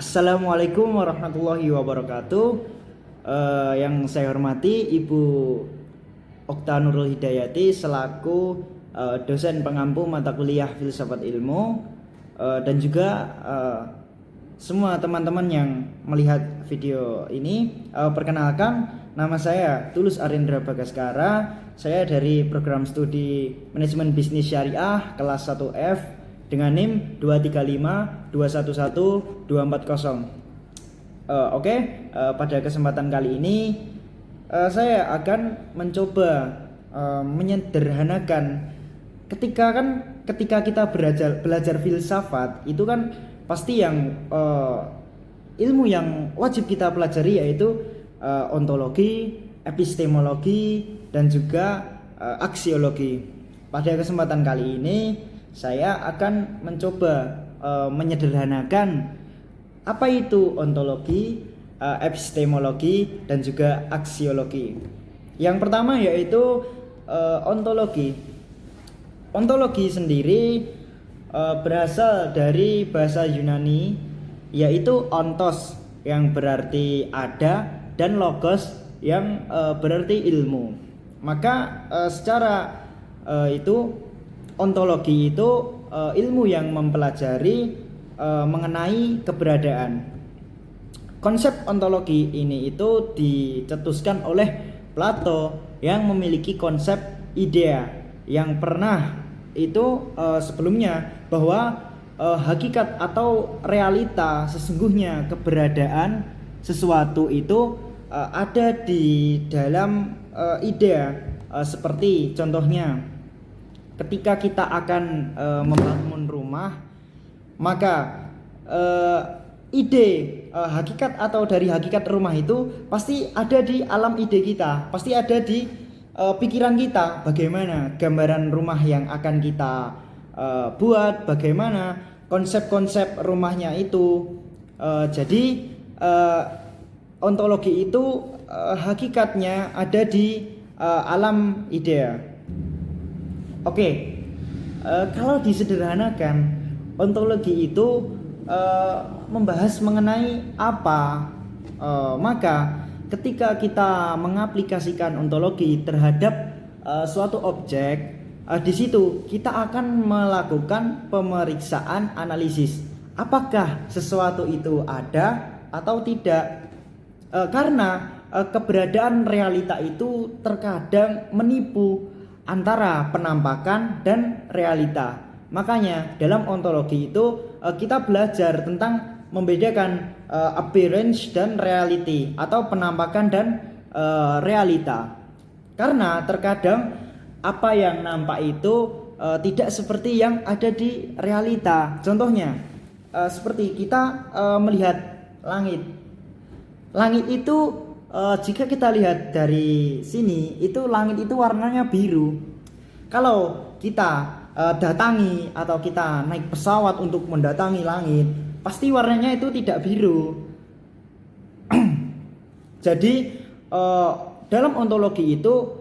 Assalamualaikum warahmatullahi wabarakatuh. Yang saya hormati Ibu Okta Nurul Hidayati selaku dosen pengampu mata kuliah Filsafat Ilmu, dan juga semua teman-teman yang melihat video ini. Perkenalkan, nama saya Tulus Arindra Bagaskara. Saya dari program studi Manajemen Bisnis Syariah kelas 1F dengan NIM 235211240. Pada kesempatan kali ini saya akan mencoba menyederhanakan ketika kita belajar filsafat itu kan pasti yang ilmu yang wajib kita pelajari yaitu ontologi, epistemologi, dan juga aksiologi. Pada kesempatan kali ini saya akan mencoba menyederhanakan apa itu ontologi, epistemologi, dan juga aksiologi. Yang pertama yaitu ontologi. Ontologi sendiri berasal dari bahasa Yunani yaitu ontos yang berarti ada dan logos yang berarti ilmu. Maka secara itu ontologi itu ilmu yang mempelajari mengenai keberadaan. Konsep ontologi ini itu dicetuskan oleh Plato yang memiliki konsep idea yang pernah itu sebelumnya bahwa hakikat atau realita sesungguhnya keberadaan sesuatu itu ada di dalam idea, seperti contohnya ketika kita akan membangun rumah, maka ide hakikat atau dari hakikat rumah itu pasti ada di alam ide kita, pasti ada di pikiran kita. Bagaimana gambaran rumah yang akan kita buat, bagaimana konsep-konsep rumahnya itu. Jadi ontologi itu hakikatnya ada di alam ide. Kalau disederhanakan, ontologi itu membahas mengenai apa? Maka ketika kita mengaplikasikan ontologi terhadap suatu objek, di situ kita akan melakukan pemeriksaan analisis. Apakah sesuatu itu ada atau tidak? Karena keberadaan realita itu terkadang menipu antara penampakan dan realita. Makanya dalam ontologi itu kita belajar tentang membedakan appearance dan reality atau penampakan dan realita. Karena terkadang apa yang nampak itu tidak seperti yang ada di realita. Contohnya seperti kita melihat langit. Langit itu jika kita lihat dari sini, itu langit itu warnanya biru. Kalau kita datangi atau kita naik pesawat untuk mendatangi langit, pasti warnanya itu tidak biru. Jadi dalam ontologi itu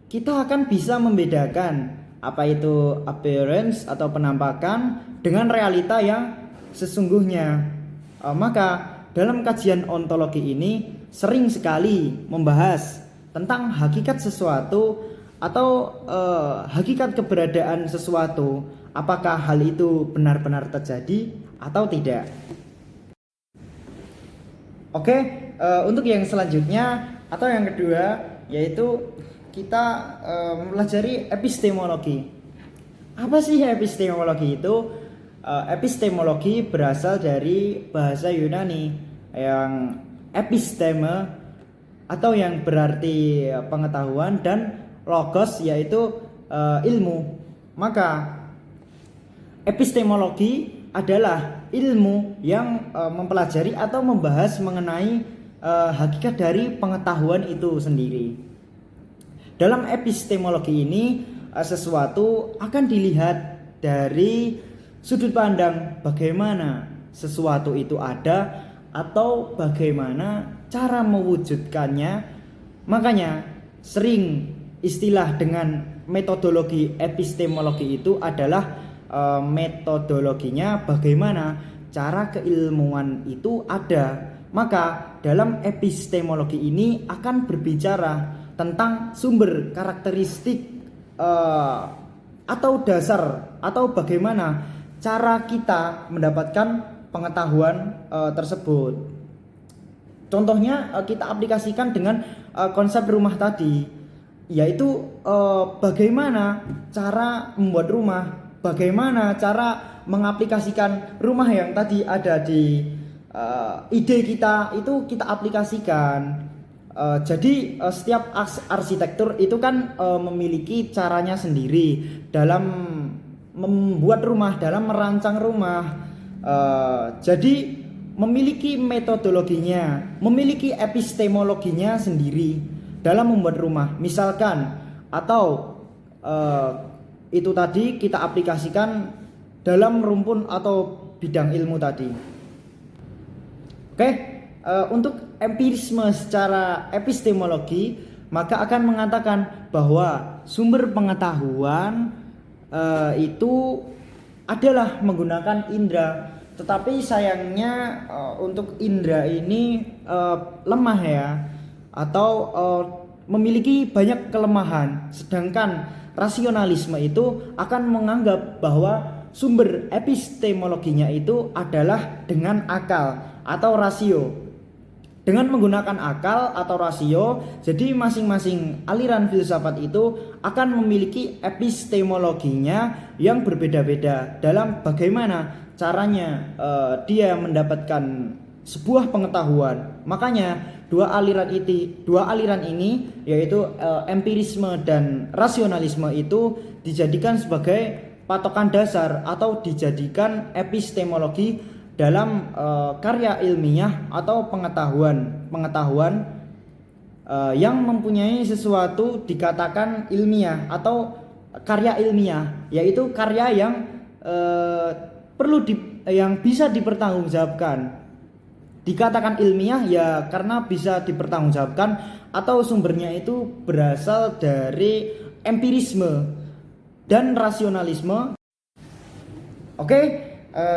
kita akan bisa membedakan apa itu appearance atau penampakan dengan realita yang sesungguhnya. Maka dalam kajian ontologi ini sering sekali membahas tentang hakikat sesuatu atau hakikat keberadaan sesuatu, apakah hal itu benar-benar terjadi atau tidak. Untuk yang selanjutnya atau yang kedua yaitu kita mempelajari epistemologi. Apa sih epistemologi itu? Epistemologi berasal dari bahasa Yunani yang episteme atau yang berarti pengetahuan, dan logos yaitu ilmu. Maka epistemologi adalah ilmu yang mempelajari atau membahas mengenai hakikat dari pengetahuan itu sendiri. Dalam epistemologi ini sesuatu akan dilihat dari sudut pandang bagaimana sesuatu itu ada atau bagaimana cara mewujudkannya. Makanya sering istilah dengan metodologi epistemologi itu adalah metodologinya bagaimana cara keilmuan itu ada. Maka dalam epistemologi ini akan berbicara tentang sumber, karakteristik atau dasar atau bagaimana cara kita mendapatkan pengetahuan tersebut. Contohnya kita aplikasikan dengan konsep rumah tadi, yaitu bagaimana cara membuat rumah, bagaimana cara mengaplikasikan rumah yang tadi ada di ide kita itu kita aplikasikan. Jadi setiap arsitektur itu kan memiliki caranya sendiri dalam membuat rumah, dalam merancang rumah. Jadi memiliki metodologinya, memiliki epistemologinya sendiri dalam membuat rumah. Misalkan atau itu tadi kita aplikasikan dalam rumpun atau bidang ilmu tadi. Oke, untuk empirisme secara epistemologi maka akan mengatakan bahwa sumber pengetahuan itu adalah menggunakan indera, tetapi sayangnya untuk indera ini lemah ya, atau memiliki banyak kelemahan. Sedangkan rasionalisme itu akan menganggap bahwa sumber epistemologinya itu adalah dengan akal atau rasio. Dengan menggunakan akal atau rasio, jadi masing-masing aliran filsafat itu akan memiliki epistemologinya yang ini dalam bagaimana caranya dia mendapatkan sebuah pengetahuan. Makanya dua aliran ini yaitu empirisme dan rasionalisme itu dijadikan sebagai patokan dasar atau dijadikan epistemologi dalam karya ilmiah atau pengetahuan yang mempunyai sesuatu dikatakan ilmiah atau karya ilmiah, yaitu karya yang yang bisa dipertanggungjawabkan. Dikatakan ilmiah ya karena bisa dipertanggungjawabkan atau sumbernya itu berasal dari empirisme dan rasionalisme. Oke.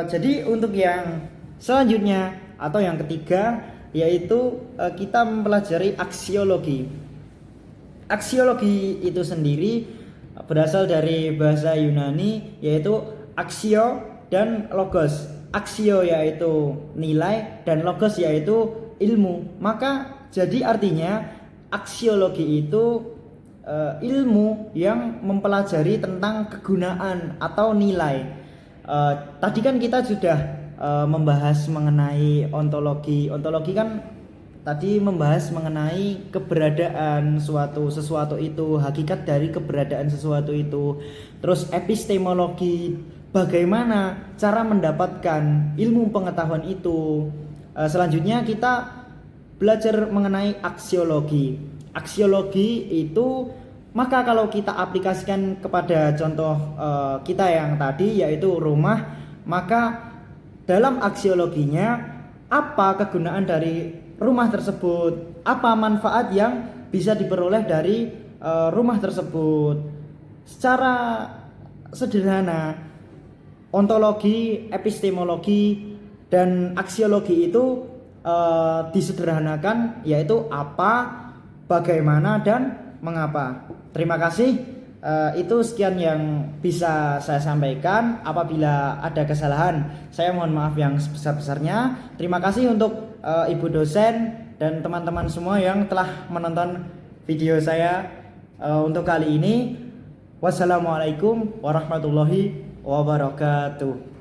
Jadi untuk yang selanjutnya atau yang ketiga yaitu kita mempelajari aksiologi. Aksiologi itu sendiri berasal dari bahasa Yunani yaitu aksio dan logos. Aksio yaitu nilai dan logos yaitu ilmu. Maka jadi artinya aksiologi itu ilmu yang mempelajari tentang kegunaan atau nilai. Tadi kan kita sudah membahas mengenai ontologi. Ontologi kan tadi membahas mengenai keberadaan sesuatu itu, hakikat dari keberadaan sesuatu itu. Terus epistemologi, bagaimana cara mendapatkan ilmu pengetahuan itu. Selanjutnya kita belajar mengenai aksiologi. Aksiologi itu maka kalau kita aplikasikan kepada contoh kita yang tadi yaitu rumah, maka dalam aksiologinya apa kegunaan dari rumah tersebut, apa manfaat yang bisa diperoleh dari rumah tersebut. Secara sederhana, ontologi, epistemologi, dan aksiologi itu disederhanakan yaitu apa, bagaimana, dan mengapa. Terima kasih. Itu sekian yang bisa saya sampaikan. Apabila ada kesalahan, saya mohon maaf yang sebesar-besarnya. Terima kasih untuk Ibu dosen dan teman-teman semua yang telah menonton video saya untuk kali ini. Wassalamualaikum warahmatullahi wabarakatuh.